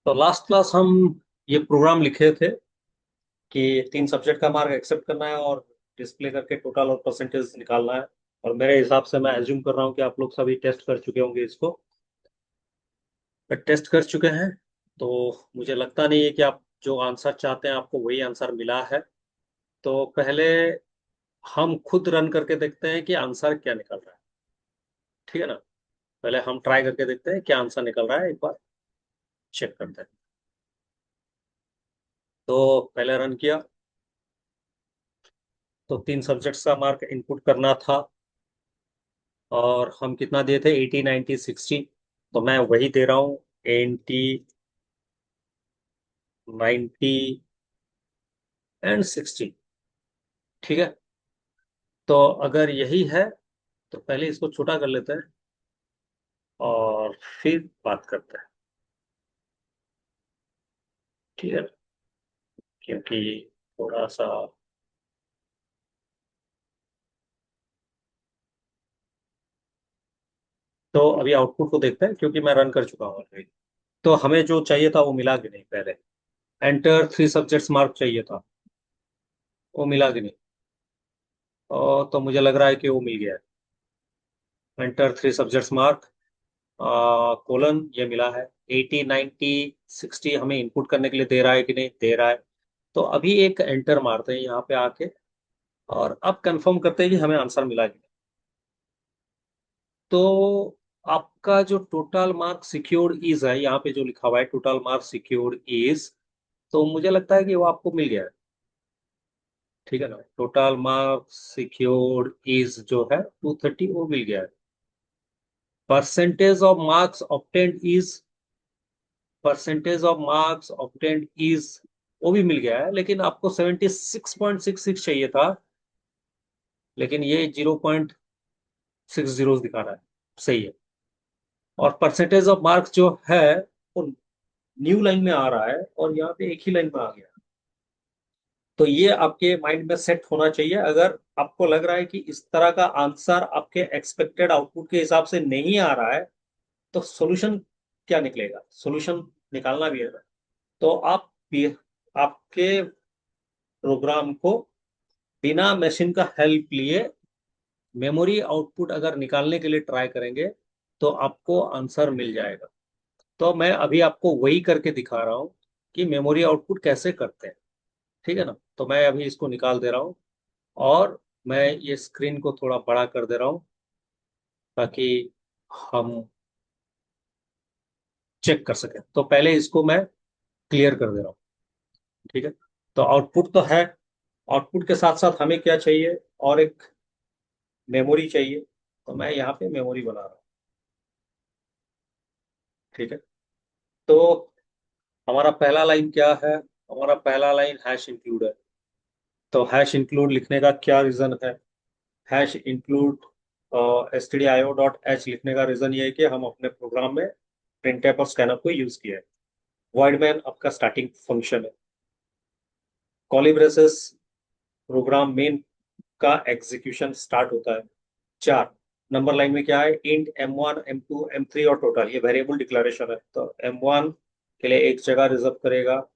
तो last class हम ये प्रोग्राम लिखे थे कि 3 सब्जेक्ट का मार्क एक्सेप्ट करना है और डिस्प्ले करके टोटल और परसेंटेज निकालना है। और मेरे हिसाब से मैं एज्यूम कर रहा हूँ कि आप लोग सभी टेस्ट कर चुके होंगे इसको। टेस्ट कर चुके हैं तो मुझे लगता नहीं है कि आप जो आंसर चाहते हैं आपको वही आंसर मिला है। तो पहले हम खुद रन करके देखते हैं कि आंसर क्या निकल रहा है। ठीक है ना। पहले हम ट्राई करके देखते हैं क्या आंसर निकल रहा है, एक बार चेक करते हैं। तो पहले रन किया तो 3 सब्जेक्ट्स का मार्क इनपुट करना था। और हम कितना दिए थे, 80 90 60। तो मैं वही दे रहा हूँ, 80 90 एंड 60। ठीक है। तो अगर यही है तो पहले इसको छोटा कर लेते हैं और फिर बात करते हैं। ठीक है। क्योंकि थोड़ा सा, तो अभी आउटपुट को देखते हैं क्योंकि मैं रन कर चुका हूँ ऑलरेडी। तो हमें जो चाहिए था वो मिला कि नहीं, पहले एंटर 3 सब्जेक्ट्स मार्क चाहिए था, वो मिला कि नहीं। और तो मुझे लग रहा है कि वो मिल गया है। एंटर 3 सब्जेक्ट्स मार्क कोलन, ये मिला है। 80 90 60 हमें इनपुट करने के लिए दे रहा है कि नहीं, दे रहा है। तो अभी एक एंटर मारते हैं यहाँ पे आके और अब कंफर्म करते हैं कि हमें आंसर मिला कि नहीं। तो आपका जो टोटल मार्क सिक्योर्ड इज है, यहाँ पे जो लिखा हुआ है टोटल मार्क सिक्योर्ड इज, तो मुझे लगता है कि वो आपको मिल गया है। ठीक है ना। टोटल मार्क सिक्योर्ड इज जो है 230, वो मिल गया है। Percentage of marks obtained is, percentage of marks obtained is, वो भी मिल गया है, लेकिन आपको 76.66 चाहिए था, लेकिन ये 0.60 दिखा रहा है। सही है। और परसेंटेज ऑफ मार्क्स जो है वो न्यू लाइन में आ रहा है और यहाँ पे एक ही लाइन में आ गया। तो ये आपके माइंड में सेट होना चाहिए। अगर आपको लग रहा है कि इस तरह का आंसर आपके एक्सपेक्टेड आउटपुट के हिसाब से नहीं आ रहा है, तो सॉल्यूशन क्या निकलेगा, सॉल्यूशन निकालना भी है ना। तो आप भी आपके प्रोग्राम को बिना मशीन का हेल्प लिए मेमोरी आउटपुट अगर निकालने के लिए ट्राई करेंगे तो आपको आंसर मिल जाएगा। तो मैं अभी आपको वही करके दिखा रहा हूँ कि मेमोरी आउटपुट कैसे करते हैं। ठीक है ना। तो मैं अभी इसको निकाल दे रहा हूँ और मैं ये स्क्रीन को थोड़ा बड़ा कर दे रहा हूँ ताकि हम चेक कर सकें। तो पहले इसको मैं क्लियर कर दे रहा हूँ। ठीक है। तो आउटपुट तो है, आउटपुट के साथ साथ हमें क्या चाहिए, और एक मेमोरी चाहिए। तो मैं यहाँ पे मेमोरी बना रहा हूँ। ठीक है। तो हमारा पहला लाइन क्या है, हमारा पहला लाइन हैश इंक्लूड है। तो हैश इंक्लूड लिखने का क्या रीजन है, हैश इंक्लूड stdio.h लिखने का रीजन ये है कि हम अपने प्रोग्राम में प्रिंटफ और स्कैनफ को यूज किया है। वॉइड मैन आपका स्टार्टिंग फंक्शन है। कॉली ब्रेसेस प्रोग्राम मेन का एग्जीक्यूशन स्टार्ट होता है। 4 नंबर लाइन में क्या है, इंट M1 M2 M3 और टोटल, ये वेरिएबल डिक्लेरेशन है। तो M1 के लिए एक जगह रिजर्व करेगा,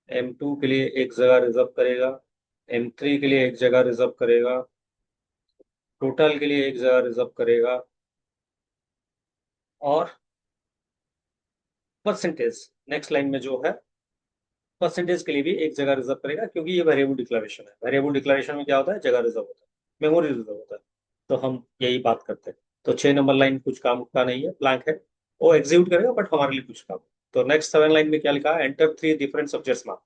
M2 के लिए एक जगह रिजर्व करेगा, M3 के लिए एक जगह रिजर्व करेगा, टोटल के लिए एक जगह रिजर्व करेगा, और परसेंटेज नेक्स्ट लाइन में जो है परसेंटेज के लिए भी एक जगह रिजर्व करेगा, क्योंकि ये वेरिएबल डिक्लेरेशन है। वेरिएबल डिक्लेरेशन में क्या होता है, जगह रिजर्व होता है, मेमोरी रिजर्व होता है। तो हम यही बात करते हैं। तो 6 नंबर लाइन कुछ काम का नहीं है, ब्लैंक है। वो एग्जीक्यूट करेगा बट हमारे लिए कुछ काम। तो नेक्स्ट 7 लाइन में क्या लिखा है, एंटर 3 डिफरेंट सब्जेक्ट्स मार्क।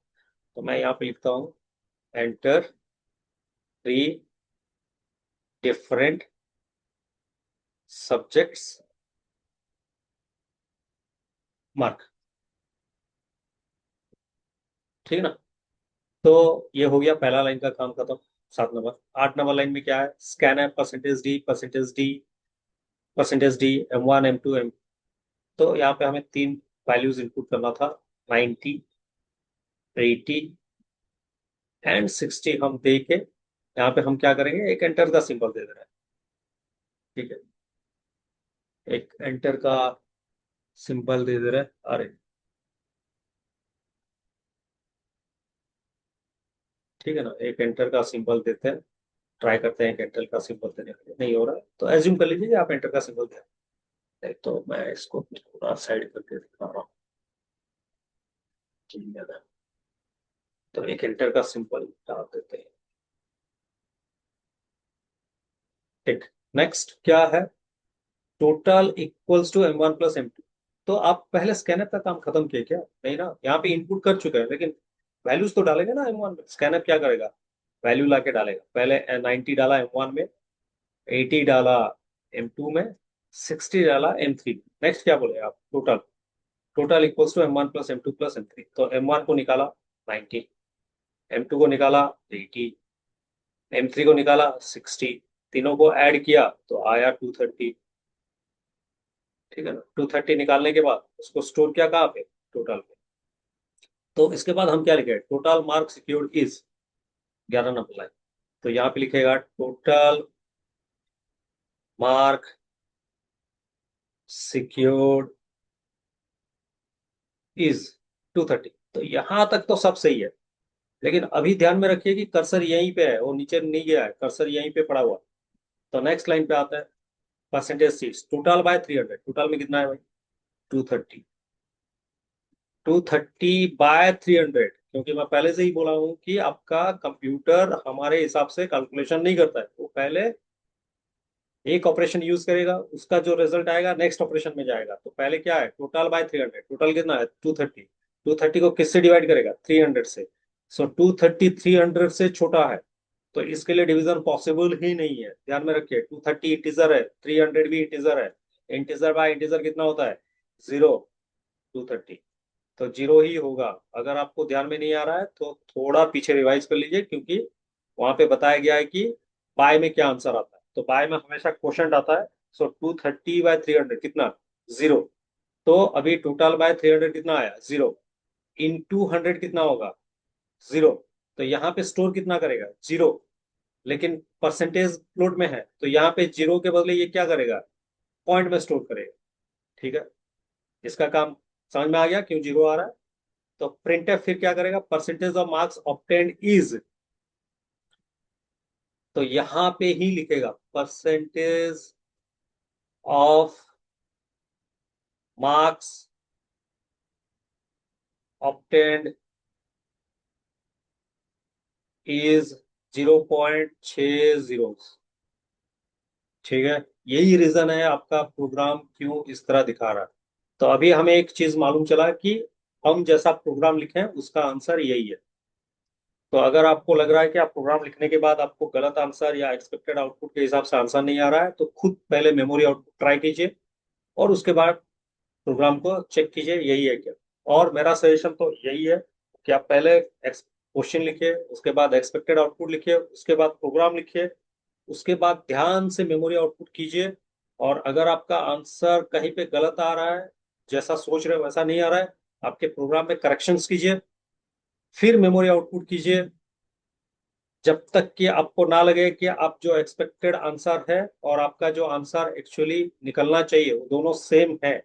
तो मैं यहाँ पे लिखता हूँ एंटर 3 डिफरेंट सब्जेक्ट्स मार्क। ठीक है ना। तो ये हो गया पहला लाइन का काम खत्म। 7 नंबर 8 नंबर लाइन में क्या है, स्कैन है percentage D percentage D percentage D M1 M2 M। तो यहाँ पे हमें 3 वैल्यूज इनपुट करना था, 90 80 एंड 60। हम दे के यहाँ पे हम क्या करेंगे, एक एंटर का सिंबल दे दे रहे हैं। ठीक है। एक एंटर का सिंबल दे दे रहे हैं। अरे ठीक है ना, एक एंटर का सिंबल देते हैं, ट्राई करते हैं एक एंटर का सिंबल देने के लिए, नहीं हो रहा है तो एज्यूम कर लीजिए कि आप एंटर का सिंबल दे रहे हैं। तो मैं इसको थोड़ा साइड करके दिखा रहा हूँ, ठीक है ना। तो एक एंटर का सिंबल डाल देते हैं, ठीक। नेक्स्ट क्या है, total equals to M1 + M2। तो आप पहले स्कैनअप का काम खत्म किए क्या? नहीं ना, यहाँ पे इनपुट कर चुके हैं, लेकिन वैल्यूज तो डालेंगे ना M1 में। स्कैनअप क्या करेगा, वैल्यू लाके डालेगा। पहले 90 डाला M1 में, 80 डाला M2 में, 60 डाला M3 में। नेक्स्ट क्या बोले आप, total, total equals to M1 + M2 + M3। तो M1 को निकाला 90, M2 को निकाला 80, M3 को निकाला 60, तीनों को ऐड किया तो आया 230। ठीक है ना, 230 निकालने के बाद उसको स्टोर किया कहाँ पे, टोटल पे। तो इसके बाद हम क्या लिखे, total mark secured is 11 number line. तो यहाँ पे लिखेगा टोटल मार्क सिक्योर्ड इज 230। तो यहां तक तो सब सही है, लेकिन अभी ध्यान में रखिए कि कर्सर यहीं पे है, वो नीचे नहीं गया है, कर्सर यहीं पे पड़ा हुआ। तो नेक्स्ट लाइन पे आता है, percentage seats total by 300। Total में कितना है भाई, 230। 230/300, क्योंकि मैं पहले से ही बोला हूं कि आपका कंप्यूटर हमारे हिसाब से कैलकुलेशन नहीं करता है। वो पहले एक ऑपरेशन यूज करेगा, उसका जो रिजल्ट आएगा नेक्स्ट ऑपरेशन में जाएगा। तो पहले क्या है, टोटल/300। टोटल कितना है, 230। 230 को किससे डिवाइड करेगा, 300 से। सो 230 300 से छोटा है, तो इसके लिए डिवीजन पॉसिबल ही नहीं है। ध्यान में रखिए, 230 इंटीजर है, 300 भी इंटीजर है। इंटीजर बाय इंटीजर कितना होता है, 0। 230 तो 0 ही होगा। अगर आपको ध्यान में नहीं आ रहा है तो थोड़ा पीछे रिवाइज कर लीजिए, क्योंकि वहां पे बताया गया है कि बाय में क्या आंसर आता है। तो बाय में हमेशा क्वेश्चन आता है। सो 230/300 कितना, 0। तो अभी टोटल/300 कितना आया, 0। इन 200 कितना होगा, 0। तो यहाँ पे स्टोर कितना करेगा, 0। लेकिन परसेंटेज फ्लोट में है, तो यहाँ पे 0 के बदले ये क्या करेगा, पॉइंट में स्टोर करेगा। ठीक है, इसका काम समझ में आ गया क्यों 0 आ रहा है। तो प्रिंटफ फिर क्या करेगा, percentage of marks obtained is. तो यहां पे ही लिखेगा percentage of marks obtained is 0.60। ठीक है, यही रीजन है आपका प्रोग्राम क्यों इस तरह दिखा रहा है। तो अभी हमें एक चीज मालूम चला कि हम जैसा प्रोग्राम लिखे हैं उसका आंसर यही है। तो अगर आपको लग रहा है कि आप प्रोग्राम लिखने के बाद आपको गलत आंसर या एक्सपेक्टेड आउटपुट के हिसाब से आंसर नहीं आ रहा है, तो खुद पहले मेमोरी आउटपुट ट्राई कीजिए और उसके बाद प्रोग्राम को चेक कीजिए यही है क्या। और मेरा सजेशन तो यही है कि आप पहले क्वेश्चन लिखिए, उसके बाद एक्सपेक्टेड आउटपुट लिखिए, उसके बाद प्रोग्राम लिखिए, उसके बाद ध्यान से मेमोरी आउटपुट कीजिए। और अगर आपका आंसर कहीं पे गलत आ रहा है, जैसा सोच रहे हो वैसा नहीं आ रहा है, आपके प्रोग्राम में करेक्शंस कीजिए, फिर मेमोरी आउटपुट कीजिए, जब तक कि आपको ना लगे कि आप जो एक्सपेक्टेड आंसर है और आपका जो आंसर एक्चुअली निकलना चाहिए वो दोनों सेम है,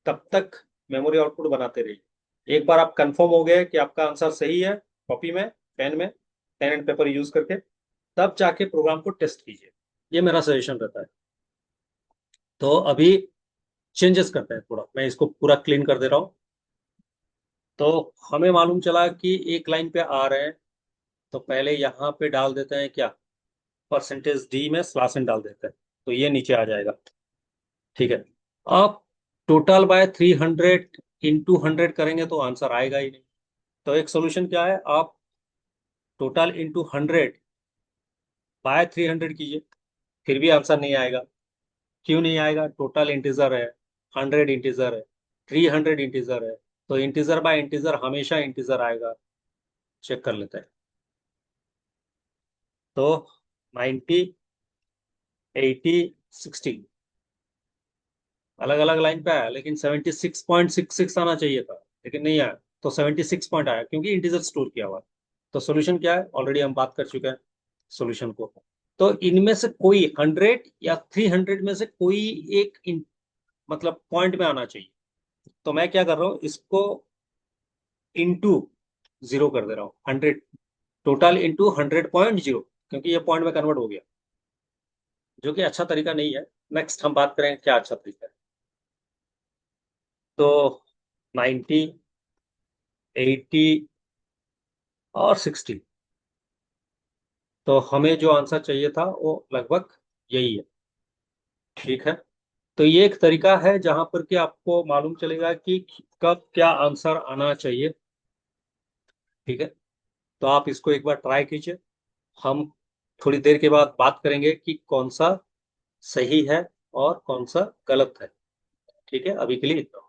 तब तक मेमोरी आउटपुट बनाते रहिए। एक बार आप कंफर्म हो गए कि आपका आंसर सही है, कॉपी में, पेन एंड पेपर यूज करके, तब जाके प्रोग्राम को टेस्ट कीजिए। ये मेरा सजेशन रहता है। तो अभी चेंजेस करते हैं थोड़ा, मैं इसको पूरा क्लीन कर दे रहा हूँ। तो हमें मालूम चला कि एक लाइन पे आ रहे हैं, तो पहले यहाँ पे डाल देते हैं क्या, परसेंटेज डी में स्लैश एन डाल देते हैं, तो ये नीचे आ जाएगा। ठीक है, अब टोटल/300 इंटू 100 करेंगे तो आंसर आएगा ही नहीं। तो एक सोल्यूशन क्या है, आप टोटल इंटू 100/300 कीजिए, फिर भी आंसर नहीं आएगा। क्यों नहीं आएगा, टोटल इंटीजर है, 100 इंटीजर है, 300 इंटीजर है। तो इंटीजर बाय इंटीजर हमेशा इंटीजर आएगा। चेक कर लेते हैं। तो 90, 80, 60 अलग अलग लाइन पे आया, लेकिन 76.66 आना चाहिए था, लेकिन नहीं आया। तो 76 पॉइंट आया क्योंकि इंटीजर स्टोर किया हुआ है। तो सोल्यूशन क्या है, ऑलरेडी हम बात कर चुके हैं सोल्यूशन को। तो इनमें से कोई 100 या 300 में से कोई एक मतलब पॉइंट में आना चाहिए। तो मैं क्या कर रहा हूँ, इसको इंटू 0 कर दे रहा हूँ, 100 टोटल इंटू 100.0, क्योंकि ये पॉइंट में कन्वर्ट हो गया, जो कि अच्छा तरीका नहीं है। नेक्स्ट हम बात करेंगे क्या अच्छा तरीका है। तो 90, 80 और 60, तो हमें जो आंसर चाहिए था वो लगभग यही है। ठीक है। तो ये एक तरीका है जहां पर कि आपको मालूम चलेगा कि कब क्या आंसर आना चाहिए। ठीक है। तो आप इसको एक बार ट्राई कीजिए। हम थोड़ी देर के बाद बात करेंगे कि कौन सा सही है और कौन सा गलत है। ठीक है, अभी के लिए इतना।